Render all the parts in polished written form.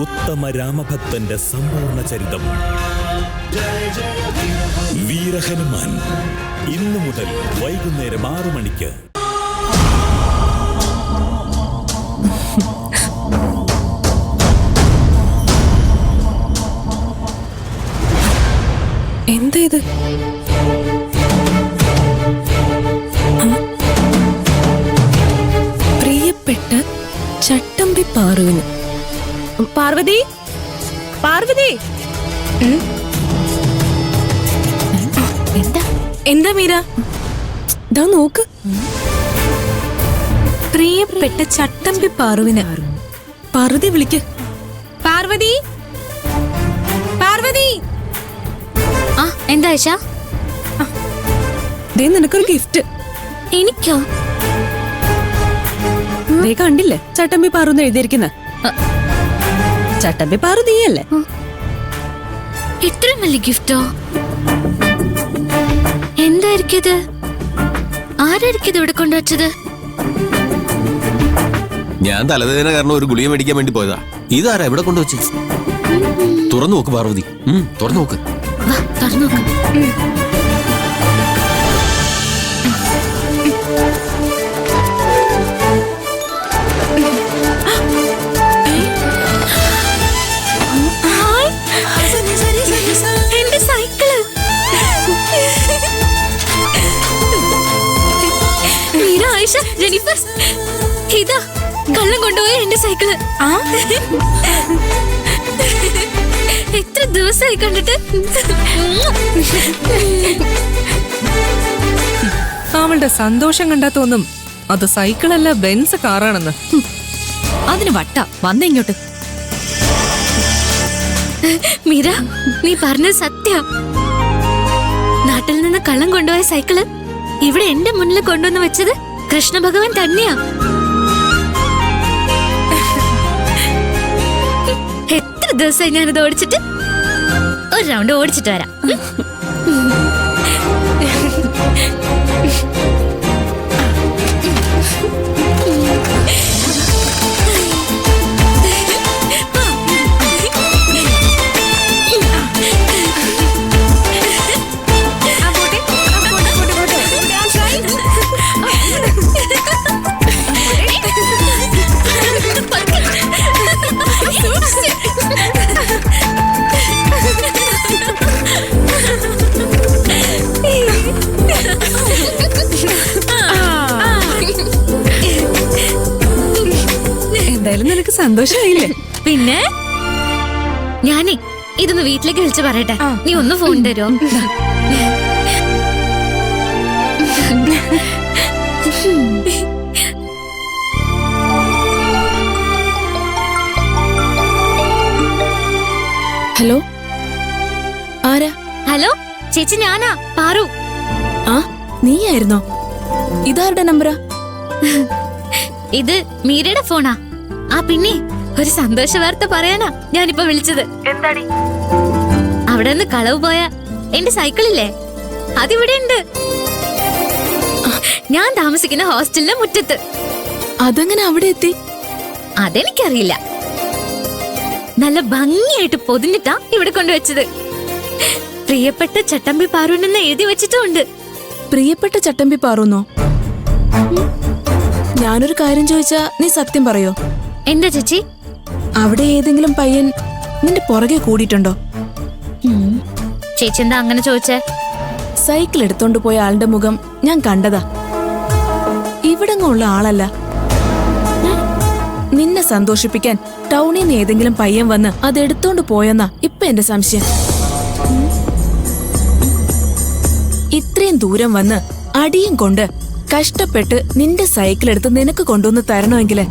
ഉത്തമ രാമഭക്തന്റെ സമ്പൂർണ്ണ ചരിതം. വീരഹനുമാൻ ഇന്നു മുതൽ വൈകുന്നേരം 6 മണിക്ക്. എന്താ ഇത്? പ്രിയപ്പെട്ട ചട്ടമ്പി പാറുവിന്. പാർവതി, പാർവതി, എന്താ എന്താ മീര? ദാ നോക്ക്. പ്രിയപ്പെട്ട ചട്ടമ്പി പാറുവിന്. പാർവതി വിളിക്ക്. പാർവതി, പാർവതി. ആ എന്താ ആയിഷ? ദേ നിനക്കൊരു ഗിഫ്റ്റ്. എനിക്കോ? ദേ കണ്ടില്ലേ ചട്ടമ്പി പാറുന്ന് എഴുതിയിരിക്കുന്ന. ചട്ടമ്പി പാറു നീയല്ലേ? ഇത്രയും വലിയ ഗിഫ്റ്റോ? എന്തായിരിക്കും ഇത്? ആരായിരിക്കും ഇത് ഇവിടെ കൊണ്ടുവച്ചത്? ഞാൻ തലവേദന കാരണം ഒരു ഗുളിക മേടിക്കാൻ വേണ്ടി പോയതാ. ഇതാരാ ഇവിടെ കൊണ്ടുവച്ച്? തുറന്നു നോക്ക് പാർവതി, തുറന്നു നോക്ക്. വാ തുറന്നു നോക്ക്. എന്റെ സൈക്കിള്. മീര, ആയിഷ, ജെനിഫർ, ഇതാ കള്ളം കൊണ്ടുപോയ എന്റെ സൈക്കിള്. എത്ര ദിവസമായി കണ്ടിട്ട്. അവളുടെ സന്തോഷം കണ്ടാ തോന്നും അത് സൈക്കിളല്ല ബെൻസ് കാറാണെന്ന്. അതിന് വട്ട വന്ന ഇങ്ങോട്ട്. മീര, നീ പറഞ്ഞത് സത്യ. നാട്ടിൽ നിന്ന് കള്ളം കൊണ്ടുപോയ സൈക്കിള് ഇവിടെ എന്റെ മുന്നിൽ കൊണ്ടുവന്ന് വെച്ചത് കൃഷ്ണ ഭഗവാൻ തന്നെയാ. എത്ര ദിവസമായി ഞാനിത് ഓടിച്ചിട്ട്. ഒരു റൗണ്ട് ഓടിച്ചിട്ട് വരാം. എന്തായാലും നിനക്ക് സന്തോഷമായില്ലേ? പിന്നെ ഞാനേ ഇതൊന്ന് വീട്ടിലേക്ക് വിളിച്ചു പറയട്ടെ. നീ ഒന്ന് ഫോൺ തരുമോ? ഹലോ, ആരാ? ഹലോ ചേച്ചി, ഞാനാ പാറു. ആ നീയായിരുന്നോ? ഇതാരുടെ നമ്പറാ? ഇത് മീരയുടെ ഫോണാ. ആ പിന്നെ ഒരു സന്തോഷ വാർത്ത പറയാനാ ഞാനിപ്പോ വിളിച്ചത്. എന്താടി? അവിടെ നിന്ന് കളവ് പോയ എന്റെ സൈക്കിളില്ലേ, അതിവിടെ ഉണ്ട്. ഞാൻ താമസിക്കുന്ന ഹോസ്റ്റലിന്റെ മുറ്റത്ത്. അതെങ്ങനെ അവിടെ എത്തി? അതെനിക്കറിയില്ല. നല്ല ഭംഗിയായിട്ട് പൊതിഞ്ഞിട്ടാ ഇവിടെ കൊണ്ടുവച്ചത്. പ്രിയപ്പെട്ട ചട്ടമ്പി പാറുന്നെന്ന് എഴുതി വെച്ചിട്ടുണ്ട്. പ്രിയപ്പെട്ട ചട്ടമ്പി പാറുന്നോ? ഞാനൊരു കാര്യം ചോദിച്ചാ നീ സത്യം പറയോ? എന്താ ചേച്ചി? അവിടെ ഏതെങ്കിലും പയ്യൻ നിന്റെ പുറകെ കൂടിയിട്ടുണ്ടോ? ചേച്ചി എന്താ അങ്ങനെ ചോദിച്ചേ? സൈക്കിൾ എടുത്തോണ്ട് പോയ ആളുടെ മുഖം ഞാൻ കണ്ടതാ. ഇവിടെങ്ങുള്ള ആളല്ല. നിന്നെ സന്തോഷിപ്പിക്കാൻ ടൗണിൽ നിന്ന് ഏതെങ്കിലും പയ്യൻ വന്ന് അതെടുത്തോണ്ട് പോയെന്നാ ഇപ്പൊ എന്റെ സംശയം. ഇത്രയും ദൂരം വന്ന് അടിയും കൊണ്ട് കഷ്ടപ്പെട്ട് നിന്റെ സൈക്കിൾ എടുത്ത് നിനക്ക് കൊണ്ടുവന്ന് തരണമെങ്കില്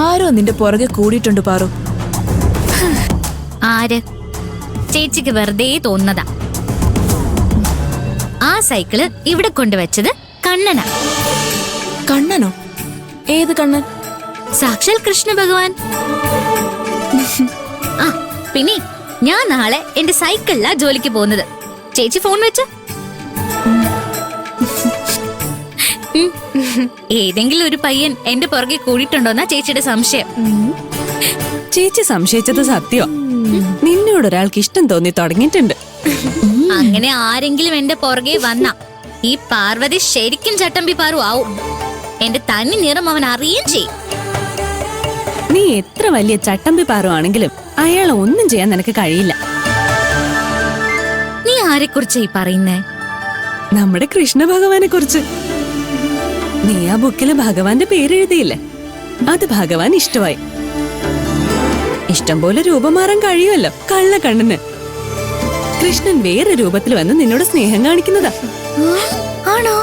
ആരോ നിന്റെ പുറകെ കൂടിയിട്ടുണ്ട് പാറു. ആര്? ചേച്ചിക്ക് വെറുതെ തോന്നുന്നതാ. ആ സൈക്കിള് ഇവിടെ കൊണ്ടുവച്ചത് കണ്ണനാ. കണ്ണനോ? ഏത് കണ്ണൻ? സാക്ഷാൽ കൃഷ്ണ ഭഗവാൻ. ആ പിന്നെ ഞാൻ നാളെ എന്റെ സൈക്കിളിലാ ജോലിക്ക് പോകുന്നത്. ചേച്ചി ഫോൺ വെച്ച. ഏതെങ്കിലും ഒരു പയ്യൻ എന്റെ പുറകെ കൂടിയിട്ടുണ്ടോന്നാ ചേച്ചിയുടെ സംശയം. ചേച്ചി സംശയിച്ചത് സത്യോ? നിന്നോടൊരാൾക്ക് ഇഷ്ടം തോന്നി തുടങ്ങിയിട്ടുണ്ട്. അങ്ങനെ ആരെങ്കിലും എന്റെ പുറകെ വന്ന ഈ പാർവതി ശരിക്കും ചട്ടമ്പി പാറു ആവും. എന്റെ തനി നിറം അവൻ അറിയുകയും ചെയ്യും. നീ എത്ര വലിയ ചട്ടമ്പി പാറുവാണെങ്കിലും അയാളെ ഒന്നും ചെയ്യാൻ നിനക്ക് കഴിയില്ല. നീ ആരെക്കുറിച്ചാ ഈ പറയുന്നേ? നമ്മുടെ കൃഷ്ണ ഭഗവാനെ കുറിച്ച്. നീ ആ ബുക്കില് ഭഗവാന്റെ പേരെഴുതിയില്ലേ? അത് ഭഗവാൻ ഇഷ്ടമായി. ഇഷ്ടം പോലെ രൂപം മാറാൻ കഴിയുമല്ലോ കള്ളക്കണ്ണന്. കൃഷ്ണൻ വേറെ രൂപത്തിൽ വന്ന് നിന്നോട് സ്നേഹം കാണിക്കുന്നതാ. ആണോ?